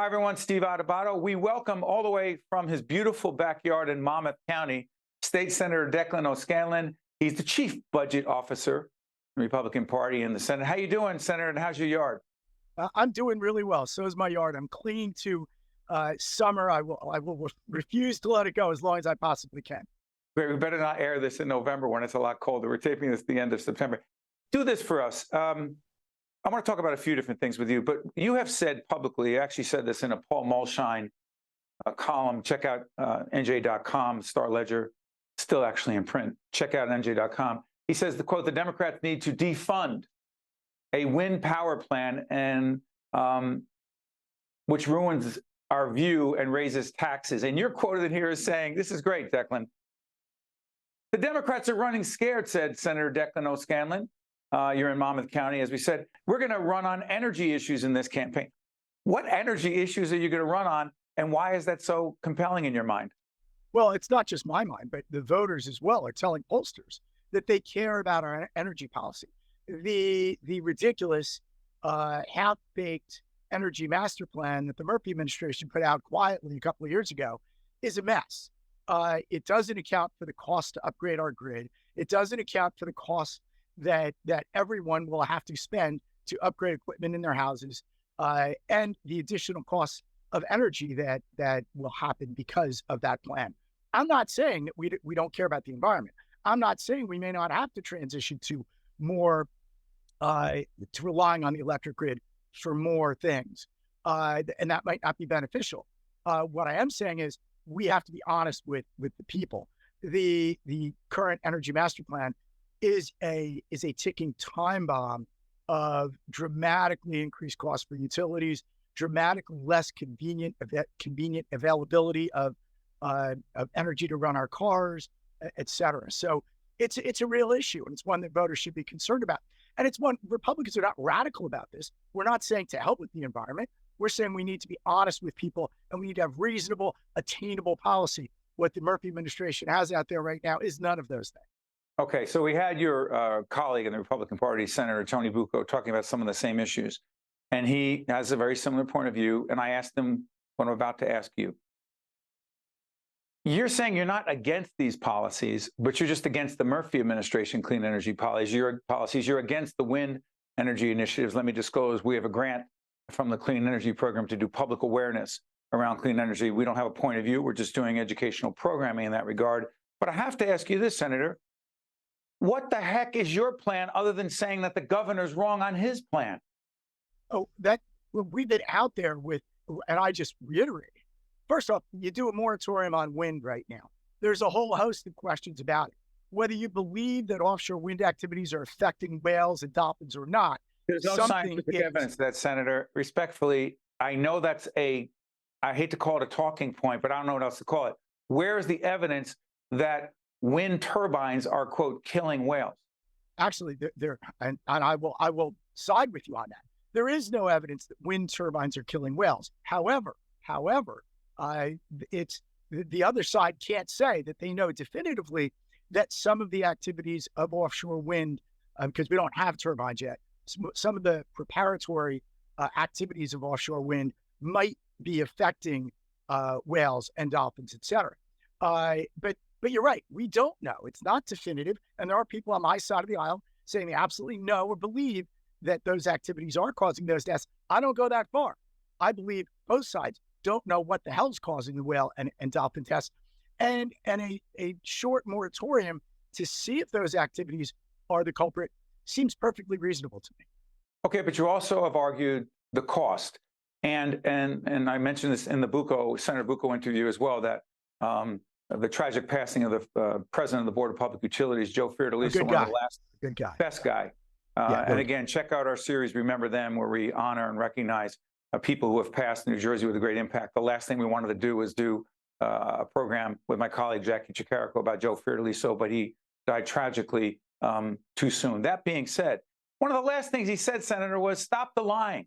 Hi, everyone. Steve Adubato. We welcome all the way from his beautiful backyard in Monmouth County, State Senator Declan O'Scanlon. He's the chief budget officer in the Republican Party in the Senate. How you doing, Senator, and how's your yard? I'm doing really well. So is my yard. I'm clinging to summer. I will refuse to let it go as long as I possibly can. Great. We better not air this in November when it's a lot colder. We're taping this at the end of September. Do this for us. I want to talk about a few different things with you, but you have said publicly, you actually said this in a Paul Mulshine column. Check out NJ.com, Star Ledger, still actually in print. Check out NJ.com. He says, the Democrats need to defund a wind power plan and which ruins our view and raises taxes. And you're quoted in here as saying, this is great, Declan. The Democrats are running scared, said Senator Declan O'Scanlon. You're in Monmouth County, as we said. We're going to run on energy issues in this campaign. What energy issues are you going to run on, and why is that so compelling in your mind? Well, it's not just my mind, but the voters as well are telling pollsters that they care about our energy policy. The ridiculous half-baked energy master plan that the Murphy administration put out quietly a couple of years ago is a mess. It doesn't account for the cost to upgrade our grid. It doesn't account for the cost that everyone will have to spend to upgrade equipment in their houses, and the additional costs of energy that will happen because of that plan. I'm not saying that we don't care about the environment. I'm not saying we may not have to transition to more to relying on the electric grid for more things, and that might not be beneficial. What I am saying is we have to be honest with the people. The current energy master plan is a ticking time bomb of dramatically increased costs for utilities, dramatically less convenient availability of energy to run our cars, et cetera. So it's a real issue, and it's one that voters should be concerned about. And it's one Republicans are not radical about this. We're not saying to help with the environment. We're saying we need to be honest with people, and we need to have reasonable, attainable policy. What the Murphy administration has out there right now is none of those things. Okay, so we had your colleague in the Republican Party, Senator Tony Bucco, talking about some of the same issues. And he has a very similar point of view. And I asked him what I'm about to ask you. You're saying you're not against these policies, but you're just against the Murphy administration clean energy policies. You're against the wind energy initiatives. Let me disclose, we have a grant from the Clean Energy Program to do public awareness around clean energy. We don't have a point of view. We're just doing educational programming in that regard. But I have to ask you this, Senator. What the heck is your plan other than saying that the governor's wrong on his plan? Oh, we've been out there with, and I just reiterate. First off, you do a moratorium on wind right now. There's a whole host of questions about it. Whether you believe that offshore wind activities are affecting whales and dolphins or not. There's no scientific evidence of that, Senator. Respectfully, I know that's I hate to call it a talking point, but I don't know what else to call it. Where is the evidence that wind turbines are, quote, killing whales? Actually, and I will side with you on that. There is no evidence that wind turbines are killing whales. However, it's the other side can't say that they know definitively that some of the activities of offshore wind, because we don't have turbines yet, some of the preparatory activities of offshore wind might be affecting whales and dolphins, et cetera. But you're right. We don't know. It's not definitive. And there are people on my side of the aisle saying they absolutely know or believe that those activities are causing those deaths. I don't go that far. I believe both sides don't know what the hell's causing the whale and dolphin deaths. And a short moratorium to see if those activities are the culprit seems perfectly reasonable to me. Okay, but you also have argued the cost. And I mentioned this in the Senator Bucco interview as well, that the tragic passing of the president of the Board of Public Utilities, Joe Fiordaliso, one of the last best guy. And again, check out our series, Remember Them, where we honor and recognize people who have passed in New Jersey with a great impact. The last thing we wanted to do was do a program with my colleague, Jackie Chicarico, about Joe Fiordaliso, but he died tragically too soon. That being said, one of the last things he said, Senator, was stop the lying.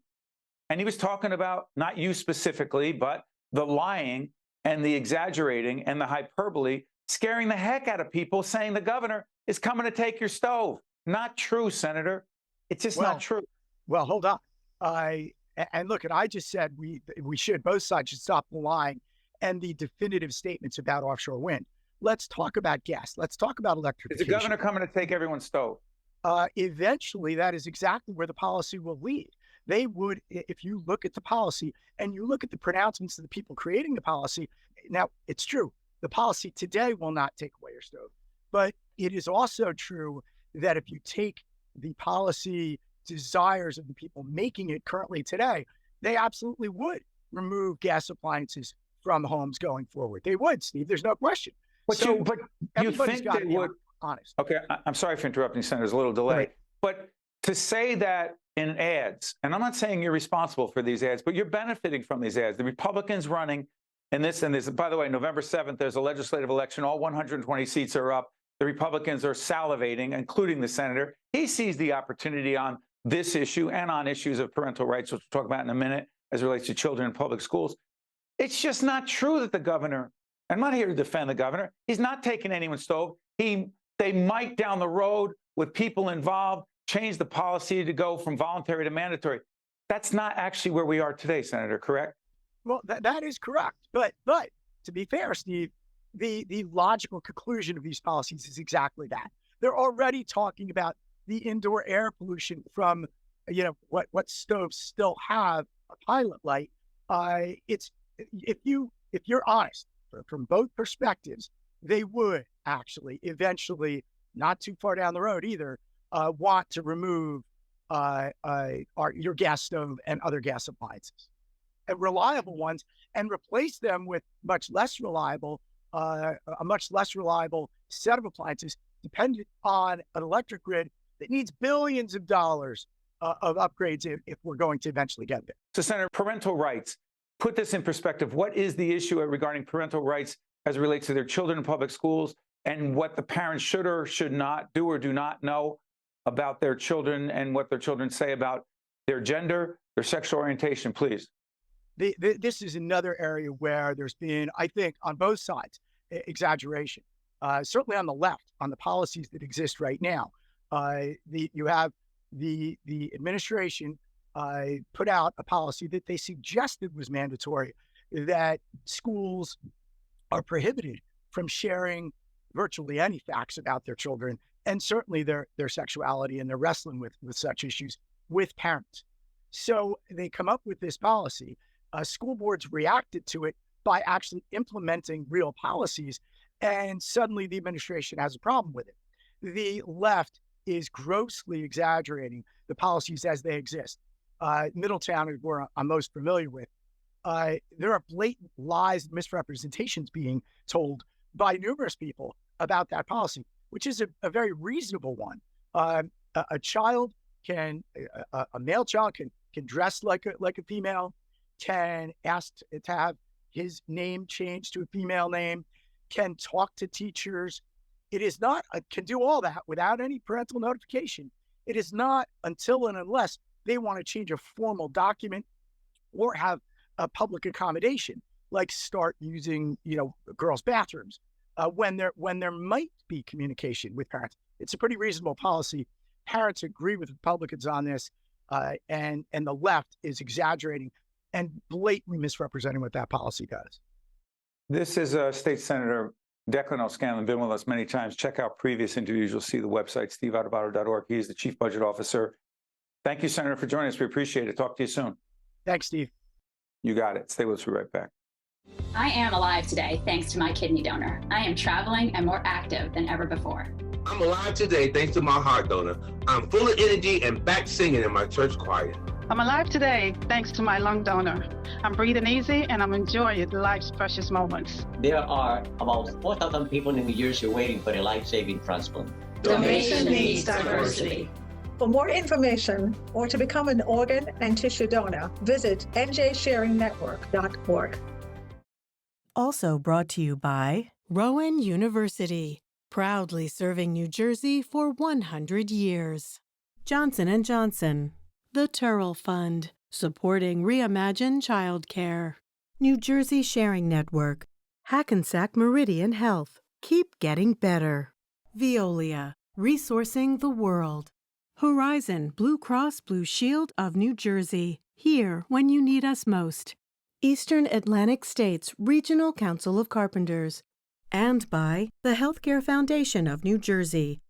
And he was talking about, not you specifically, but the lying and the exaggerating and the hyperbole, scaring the heck out of people, saying the governor is coming to take your stove. Not true, Senator. It's just not true. Well, hold on. And look, and I just said we should, both sides should stop the lying and the definitive statements about offshore wind. Let's talk about gas. Let's talk about Is electrification. the governor coming to take everyone's stove? Eventually, that is exactly where the policy will lead. They would, if you look at the policy and you look at the pronouncements of the people creating the policy. Now, it's true, the policy today will not take away your stove, but it is also true that if you take the policy desires of the people making it currently today, they absolutely would remove gas appliances from homes going forward. They would, Steve. There's no question. But you think they would? Honest. Okay, I'm sorry for interrupting, Senator. There's a little delay. Right. But to say that in ads, and I'm not saying you're responsible for these ads, but you're benefiting from these ads. The Republicans running in this and this. By the way, November 7th, there's a legislative election. All 120 seats are up. The Republicans are salivating, including the senator. He sees the opportunity on this issue and on issues of parental rights, which we'll talk about in a minute, as it relates to children in public schools. It's just not true that the governor, I'm not here to defend the governor, he's not taking anyone's stove. They might down the road, with people involved, change the policy to go from voluntary to mandatory. That's not actually where we are today, Senator, correct? Well, that is correct. But to be fair, Steve, the logical conclusion of these policies is exactly that. They're already talking about the indoor air pollution from, what stoves still have a pilot light. It's if you're honest from both perspectives, they would actually eventually, not too far down the road either, want to remove your gas stove and other gas appliances, and reliable ones, and replace them with a much less reliable set of appliances dependent on an electric grid that needs billions of dollars of upgrades if we're going to eventually get there. So, Senator, parental rights, put this in perspective. What is the issue regarding parental rights as it relates to their children in public schools, and what the parents should or should not do or do not know about their children and what their children say about their gender, their sexual orientation, please? This is another area where there's been, I think, on both sides, exaggeration. Certainly on the left, on the policies that exist right now. You have the administration put out a policy that they suggested was mandatory, that schools are prohibited from sharing virtually any facts about their children, and certainly their sexuality, and they're wrestling with such issues with parents. So they come up with this policy. School boards reacted to it by actually implementing real policies, and suddenly the administration has a problem with it. The left is grossly exaggerating the policies as they exist. Middletown is where I'm most familiar with. There are blatant lies and misrepresentations being told by numerous people about that policy, which is a very reasonable one. A male child can dress like a female, can ask to have his name changed to a female name, can talk to teachers. It is not, can do all that without any parental notification. It is not until and unless they want to change a formal document or have a public accommodation, like start using, girls' bathrooms, when there might be communication with parents. It's a pretty reasonable policy. Parents agree with Republicans on this, and the left is exaggerating and blatantly misrepresenting what that policy does. This is State Senator Declan O'Scanlon, been with us many times. Check out previous interviews. You'll see the website, steveadubato.org. He is the Chief Budget Officer. Thank you, Senator, for joining us. We appreciate it. Talk to you soon. Thanks, Steve. You got it. Stay with us. We'll be right back. I am alive today thanks to my kidney donor. I am traveling and more active than ever before. I'm alive today thanks to my heart donor. I'm full of energy and back singing in my church choir. I'm alive today thanks to my lung donor. I'm breathing easy and I'm enjoying life's precious moments. There are about 4,000 people in New Jersey waiting for a life-saving transplant. Donation needs diversity. For more information or to become an organ and tissue donor, visit njsharingnetwork.org. Also brought to you by Rowan University, proudly serving New Jersey for 100 years. Johnson & Johnson, the Turrell Fund, supporting Reimagine Childcare. New Jersey Sharing Network, Hackensack Meridian Health, keep getting better. Veolia, resourcing the world. Horizon Blue Cross Blue Shield of New Jersey, here when you need us most. Eastern Atlantic States Regional Council of Carpenters. And by the Healthcare Foundation of New Jersey,